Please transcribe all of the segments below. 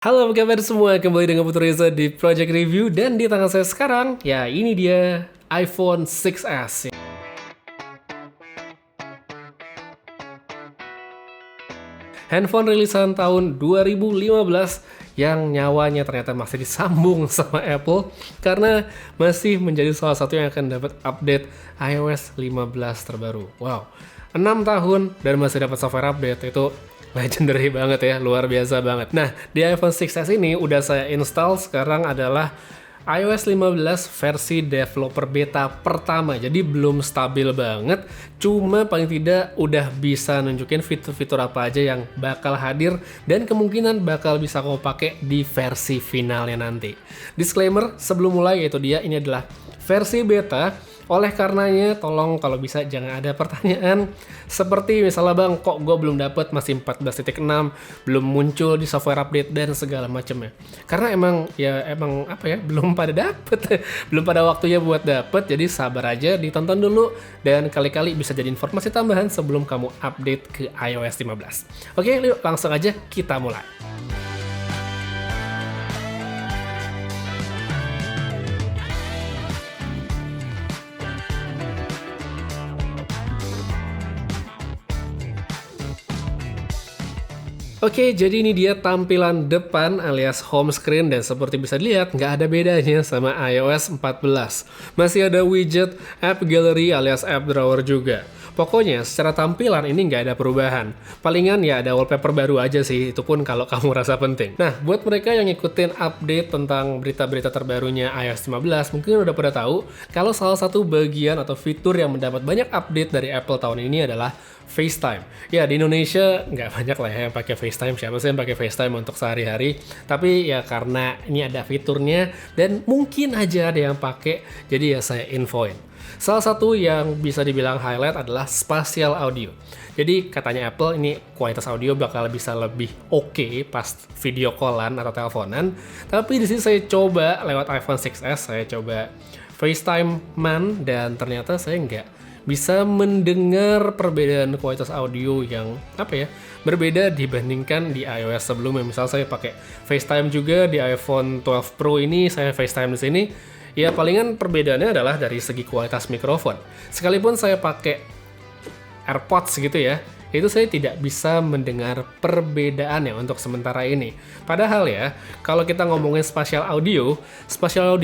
Halo apa kabar semua, kembali dengan Putu Reza di Project Review dan di tangan saya sekarang, ya ini dia iPhone 6s. Handphone rilisan tahun 2015 yang nyawanya ternyata masih disambung sama Apple karena masih menjadi salah satu yang akan dapat update iOS 15 terbaru. Wow, 6 tahun dan masih dapat software update itu legendary banget ya, luar biasa banget. Nah, di iPhone 6s ini udah saya install sekarang adalah iOS 15 versi developer beta pertama, jadi belum stabil banget, cuma paling tidak udah bisa nunjukin fitur-fitur apa aja yang bakal hadir dan kemungkinan bakal bisa kamu pakai di versi finalnya nanti. Disclaimer sebelum mulai yaitu dia ini adalah versi beta, oleh karenanya tolong kalau bisa jangan ada pertanyaan seperti misalnya bang kok gue belum dapet masih 14.6 belum muncul di software update dan segala macamnya, karena emang apa ya belum pada dapet belum pada waktunya buat dapet, jadi sabar aja ditonton dulu dan kali-kali bisa jadi informasi tambahan sebelum kamu update ke iOS 15. Oke, yuk langsung aja kita mulai. Oke, jadi ini dia tampilan depan alias home screen dan seperti bisa dilihat nggak ada bedanya sama iOS 14. Masih ada widget App Gallery alias App Drawer juga. Pokoknya secara tampilan ini nggak ada perubahan. Palingan ya ada wallpaper baru aja sih, itu pun kalau kamu rasa penting. Nah, buat mereka yang ngikutin update tentang berita-berita terbarunya iOS 15, mungkin udah pada tahu kalau salah satu bagian atau fitur yang mendapat banyak update dari Apple tahun ini adalah FaceTime. Ya, di Indonesia nggak banyak lah ya yang pakai FaceTime. Siapa sih yang pakai FaceTime untuk sehari-hari? Tapi ya karena ini ada fiturnya dan mungkin aja ada yang pakai, jadi ya saya infoin. Salah satu yang bisa dibilang highlight adalah spatial audio. Jadi katanya Apple ini kualitas audio bakal bisa lebih oke pas video callan atau teleponan. Tapi di sini saya coba lewat iPhone 6s, saya coba FaceTime Man dan ternyata saya nggak bisa mendengar perbedaan kualitas audio yang berbeda dibandingkan di iOS sebelumnya. Misal saya pakai FaceTime juga di iPhone 12 Pro ini, saya FaceTime di sini. Ya palingan perbedaannya adalah dari segi kualitas mikrofon. Sekalipun saya pakai AirPods gitu ya, itu saya tidak bisa mendengar perbedaannya untuk sementara ini. Padahal ya, kalau kita ngomongin spatial audio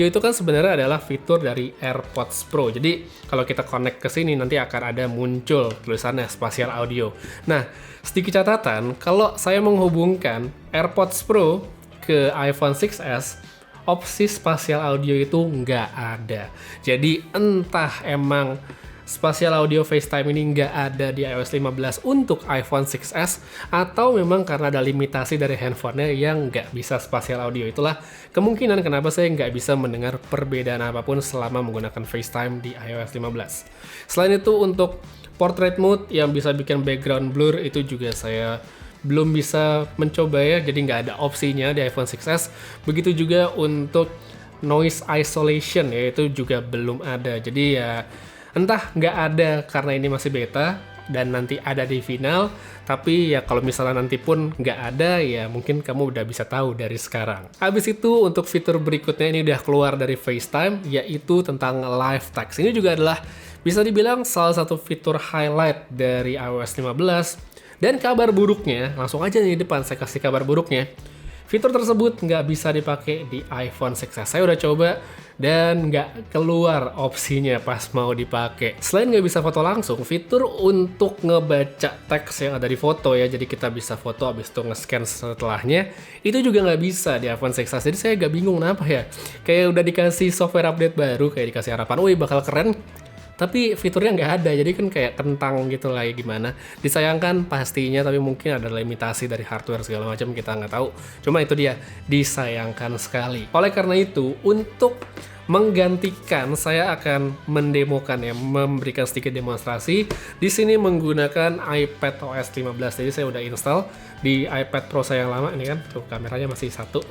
itu kan sebenarnya adalah fitur dari AirPods Pro. Jadi kalau kita connect ke sini nanti akan ada muncul tulisannya spatial audio. Nah, sedikit catatan, kalau saya menghubungkan AirPods Pro ke iPhone 6s, opsi spatial audio itu nggak ada. Jadi entah emang spatial audio FaceTime ini nggak ada di iOS 15 untuk iPhone 6s, atau memang karena ada limitasi dari handphonenya yang nggak bisa spatial audio. Itulah kemungkinan kenapa saya nggak bisa mendengar perbedaan apapun selama menggunakan FaceTime di iOS 15. Selain itu untuk portrait mode yang bisa bikin background blur itu juga saya belum bisa mencoba ya, jadi nggak ada opsinya di iPhone 6s. Begitu juga untuk noise isolation ya, itu juga belum ada. Jadi ya entah nggak ada karena ini masih beta dan nanti ada di final. Tapi ya kalau misalnya nanti pun nggak ada ya mungkin kamu udah bisa tahu dari sekarang. Habis itu untuk fitur berikutnya ini udah keluar dari FaceTime, yaitu tentang live text. Ini juga adalah bisa dibilang salah satu fitur highlight dari iOS 15. Dan kabar buruknya, langsung aja nih di depan saya kasih kabar buruknya. Fitur tersebut nggak bisa dipakai di iPhone 6s. Saya udah coba dan nggak keluar opsinya pas mau dipakai. Selain nggak bisa foto langsung, fitur untuk ngebaca teks yang ada di foto ya, jadi kita bisa foto abis itu nge-scan setelahnya, itu juga nggak bisa di iPhone 6s. Jadi saya agak bingung kenapa ya. Kayak udah dikasih software update baru, kayak dikasih harapan, wih bakal keren, tapi fiturnya nggak ada, jadi kan kayak kentang gitu lah ya, gimana. Disayangkan pastinya, tapi mungkin ada limitasi dari hardware segala macam, kita nggak tahu. Cuma itu dia, disayangkan sekali. Oleh karena itu, untuk menggantikan saya akan mendemokan ya, memberikan sedikit demonstrasi di sini menggunakan iPadOS 15. Jadi saya udah install di iPad Pro saya yang lama ini kan, tuh kameranya masih satu.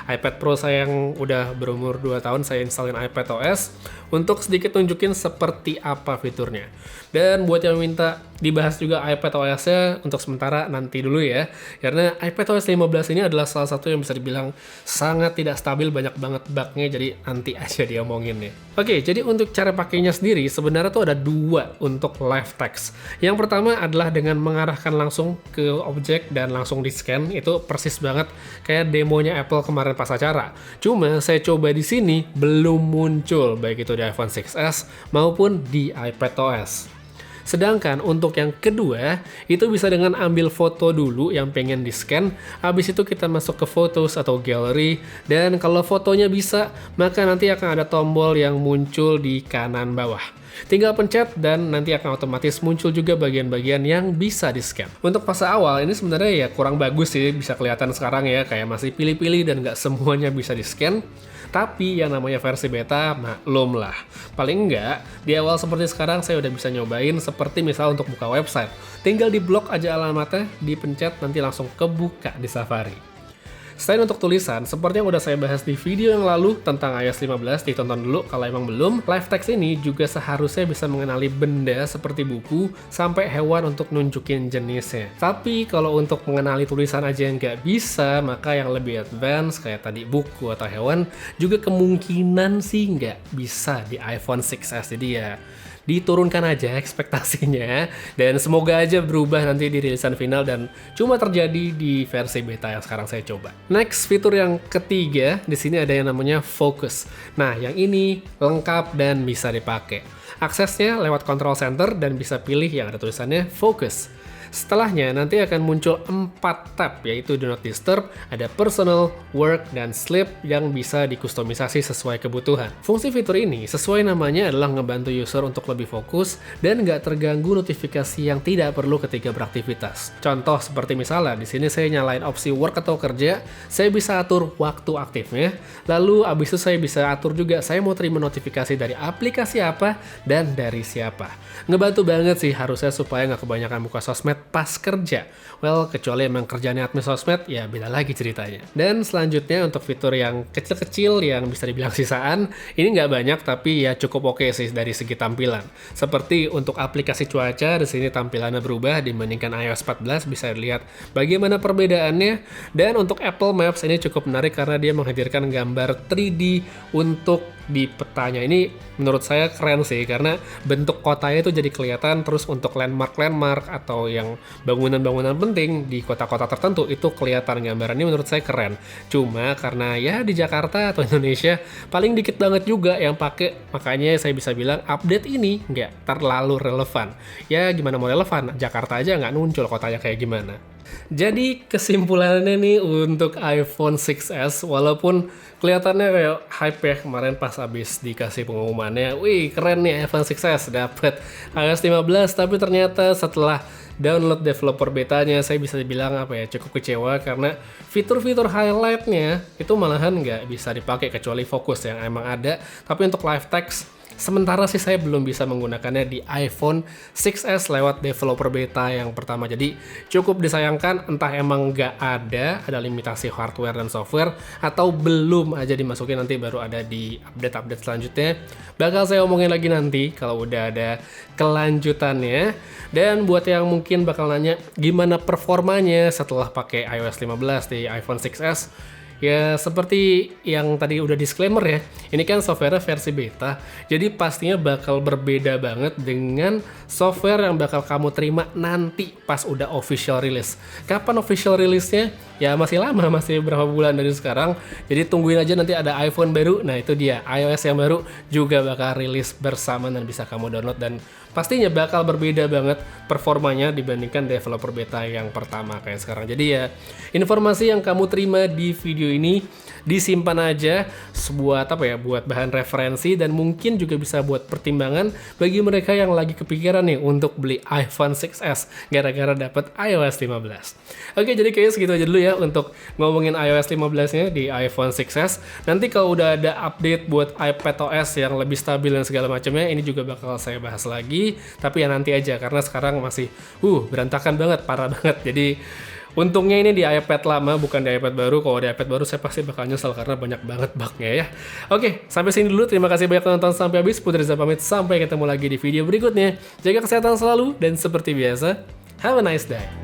iPad Pro saya yang udah berumur 2 tahun saya installin iPadOS untuk sedikit tunjukin seperti apa fiturnya. Dan buat yang minta dibahas juga iPadOS-nya untuk sementara nanti dulu ya. Karena iPadOS 15 ini adalah salah satu yang bisa dibilang sangat tidak stabil, banyak banget bug-nya, jadi nanti aja diomongin ya. Oke, jadi untuk cara pakainya sendiri sebenarnya tuh ada 2 untuk live text. Yang pertama adalah dengan mengarahkan langsung ke objek dan langsung di-scan, itu persis banget kayak demonya Apple kemarin pas acara. Cuma saya coba di sini belum muncul baik itu di iPhone 6s maupun di iPadOS. Sedangkan untuk yang kedua, itu bisa dengan ambil foto dulu yang pengen di-scan, habis itu kita masuk ke Photos atau Gallery, dan kalau fotonya bisa, maka nanti akan ada tombol yang muncul di kanan bawah. Tinggal pencet dan nanti akan otomatis muncul juga bagian-bagian yang bisa di-scan. Untuk fase awal ini sebenarnya ya kurang bagus sih, bisa kelihatan sekarang ya, kayak masih pilih-pilih dan nggak semuanya bisa di-scan. Tapi yang namanya versi beta, maklum lah. Paling enggak, di awal seperti sekarang saya udah bisa nyobain seperti misal untuk buka website. Tinggal diblok aja alamatnya, dipencet, nanti langsung kebuka di Safari. Selain untuk tulisan, seperti yang udah saya bahas di video yang lalu tentang iOS 15, ditonton dulu kalau emang belum. Live text ini juga seharusnya bisa mengenali benda seperti buku sampai hewan untuk nunjukin jenisnya. Tapi kalau untuk mengenali tulisan aja yang nggak bisa, maka yang lebih advance kayak tadi buku atau hewan juga kemungkinan sih nggak bisa di iPhone 6s. Jadi ya diturunkan aja ekspektasinya, dan semoga aja berubah nanti di rilisan final dan cuma terjadi di versi beta yang sekarang saya coba. Next, fitur yang ketiga di sini ada yang namanya Focus. Nah, yang ini lengkap dan bisa dipakai. Aksesnya lewat control center dan bisa pilih yang ada tulisannya Focus. Setelahnya nanti akan muncul 4 tab, yaitu Do Not Disturb, ada Personal, Work, dan Sleep yang bisa dikustomisasi sesuai kebutuhan. Fungsi fitur ini sesuai namanya adalah ngebantu user untuk lebih fokus dan nggak terganggu notifikasi yang tidak perlu ketika beraktivitas. Contoh seperti misalnya di sini saya nyalain opsi Work atau kerja, saya bisa atur waktu aktifnya, lalu abis itu saya bisa atur juga saya mau terima notifikasi dari aplikasi apa dan dari siapa. Ngebantu banget sih harusnya supaya nggak kebanyakan buka sosmed pas kerja. Well, kecuali emang kerjanya admin sosmed, ya beda lagi ceritanya. Dan selanjutnya untuk fitur yang kecil-kecil yang bisa dibilang sisaan, ini nggak banyak tapi ya cukup oke sih dari segi tampilan. Seperti untuk aplikasi cuaca, di sini tampilannya berubah dibandingkan iOS 14, bisa dilihat bagaimana perbedaannya. Dan untuk Apple Maps ini cukup menarik karena dia menghadirkan gambar 3D untuk di petanya. Ini menurut saya keren sih karena bentuk kotanya itu jadi kelihatan, terus untuk landmark-landmark atau yang bangunan-bangunan penting di kota-kota tertentu itu kelihatan gambaran. Ini menurut saya keren. Cuma karena ya di Jakarta atau Indonesia paling dikit banget juga yang pakai, makanya saya bisa bilang update ini nggak terlalu relevan. Ya gimana mau relevan? Jakarta aja nggak muncul kotanya kayak gimana. Jadi kesimpulannya nih untuk iPhone 6s, walaupun kelihatannya kayak hype ya kemarin pas abis dikasih pengumumannya, wih keren nih iPhone 6s dapet iOS 15, tapi ternyata setelah download developer betanya saya bisa dibilang cukup kecewa karena fitur-fitur highlightnya itu malahan nggak bisa dipakai kecuali fokus yang emang ada. Tapi untuk live text sementara sih saya belum bisa menggunakannya di iPhone 6s lewat developer beta yang pertama. Jadi cukup disayangkan, entah emang nggak ada limitasi hardware dan software, atau belum aja dimasukin, nanti baru ada di update-update selanjutnya. Bakal saya omongin lagi nanti kalau udah ada kelanjutannya. Dan buat yang mungkin bakal nanya gimana performanya setelah pakai iOS 15 di iPhone 6s, ya seperti yang tadi udah disclaimer ya, ini kan software versi beta, jadi pastinya bakal berbeda banget dengan software yang bakal kamu terima nanti pas udah official release. Kapan official release-nya? Ya masih lama, masih berapa bulan dari sekarang, jadi tungguin aja nanti ada iPhone baru. Nah itu dia, iOS yang baru juga bakal rilis bersama dan bisa kamu download, dan pastinya bakal berbeda banget performanya dibandingkan developer beta yang pertama kayak sekarang. Jadi ya informasi yang kamu terima di video ini disimpan aja buat buat bahan referensi, dan mungkin juga bisa buat pertimbangan bagi mereka yang lagi kepikiran nih untuk beli iPhone 6s gara-gara dapat iOS 15. Oke, jadi kayaknya segitu aja dulu ya untuk ngomongin iOS 15-nya di iPhone 6s. Nanti kalau udah ada update buat iPadOS yang lebih stabil dan segala macamnya, ini juga bakal saya bahas lagi, tapi ya nanti aja karena sekarang masih berantakan banget, parah banget. Jadi untungnya ini di iPad lama, bukan di iPad baru. Kalau di iPad baru saya pasti bakal nyesel karena banyak banget bug-nya ya. Oke, sampai sini dulu. Terima kasih banyak nonton sampai habis. Putri Reza pamit. Sampai ketemu lagi di video berikutnya. Jaga kesehatan selalu, dan seperti biasa, have a nice day.